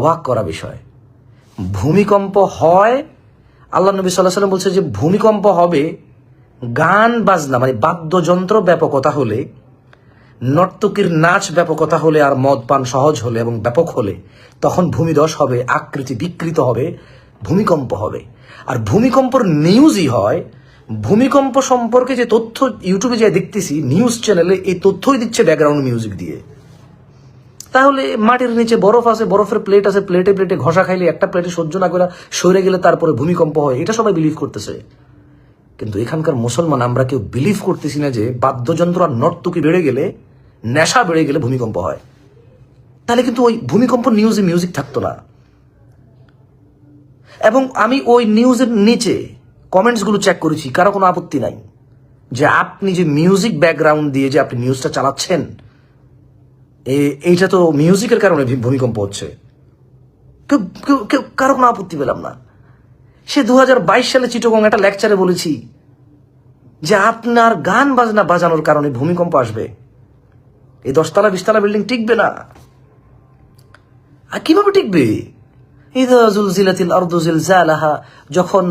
অবাক করা বিষয়, ভূমিকম্প হয়, আল্লাহ নবী সাল্লাল্লাহু আলাইহি ওয়াসাল্লাম বলছে যে ভূমিকম্প হবে গান বাজনা মানে বাদ্যযন্ত্র ব্যাপকতা হলে, নর্তকীর নাচ ব্যাপকতা হলে, আর মদ পান সহজ হলে এবং ব্যাপক হলে তখন ভূমিধস হবে, আকৃতি বিকৃত হবে, ভূমিকম্প হবে। আর ভূমিকম্পর নিউজই হয়, ভূমিকম্প সম্পর্কে যে তথ্য ইউটিউবে যে দেখতেছি নিউজ চ্যানেলে, এই তথ্যই দিচ্ছে ব্যাকগ্রাউন্ড মিউজিক দিয়ে। তাহলে মাটির নিচে বরফ আছে, বরফের প্লেট আছে, প্লেটে প্লেটে ঘষা খাইলে একটা প্লেটে সহ্য না করে সরে গেলে তারপরে ভূমিকম্প হয়, এটা সবাই বিলিভ করতেছে। কিন্তু এখানকার মুসলমান আমরা কেউ বিলিভ করতেছি না যে বাদ্যযন্ত্র আর নর্তকী বেড়ে গেলে, নেশা বেড়ে গেলে ভূমিকম্প হয়। তাহলে কিন্তু ওই ভূমিকম্প নিউজে মিউজিক থাকতো না। এবং আমি ওই নিউজের নিচে কমেন্টসগুলো চেক করেছি, কারো কোনো আপত্তি নাই যে আপনি যে মিউজিক ব্যাকগ্রাউন্ড দিয়ে যে আপনি নিউজটা চালাচ্ছেন, এইটা তো মিউজিকের কারণে ভূমিকম্প হচ্ছে। কারো কোনো আপত্তি পেলাম না। সে 2022 সালে চিটাগং একটা লেকচারে বলেছি যে আপনার গান বাজনা বাজানোর কারণে ভূমিকম্প আসবে, এই 10 তলা 20 তলা বিল্ডিং টিকবে না। আর কিভাবে টিকবে? ইযা যুলজিলাতিল আরদু জিলজালাহা, যখন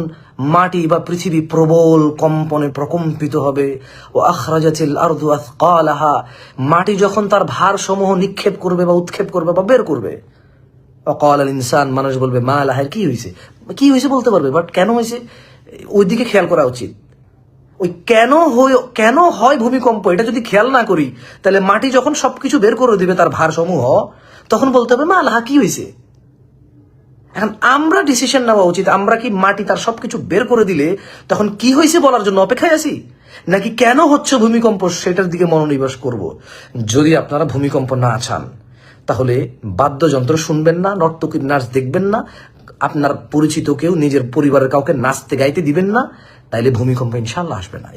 মাটি বা পৃথিবী প্রবল কম্পনে প্রকম্পিত হবে, ও আখরাজাতিল আরদু আথকালাহা, মাটি যখন তার ভারসমূহ নিক্ষেপ করবে বা উৎক্ষেপ করবে বা বের করবে, অকাল আল ইনসান, মানুষ বলবে মা লাহের, কি হয়েছে, কি হয়েছে বলতে পারবে, বাট কেন হয়েছে ওই দিকে খেয়াল করা উচিত। ওই কেন হয় ভূমিকম্প, এটা যদি খেয়াল না করি, তাহলে মাটি যখন সবকিছু বের করে দিবে তার ভারসমূহ, তখন বলতে হবে মা লাহা, কি হয়েছে। এখন আমরা ডিসিশন নেওয়া উচিত, আমরা কি মাটি তার সবকিছু বের করে দিলে তখন কি হয়েছে বলার জন্য অপেক্ষায় আছি, নাকি কেন হচ্ছে ভূমিকম্প সেটার দিকে মনোনিবেশ করব। যদি আপনারা ভূমিকম্প না চান, তাহলে বাদ্যযন্ত্র শুনবেন না, নর্তকীর নাচ দেখবেন না, আপনার পরিচিত কেউ নিজের পরিবারের কাউকে নাচতে গাইতে দিবেন না, তাইলে ভূমিকম্প ইনশাল্লাহ আসবে না।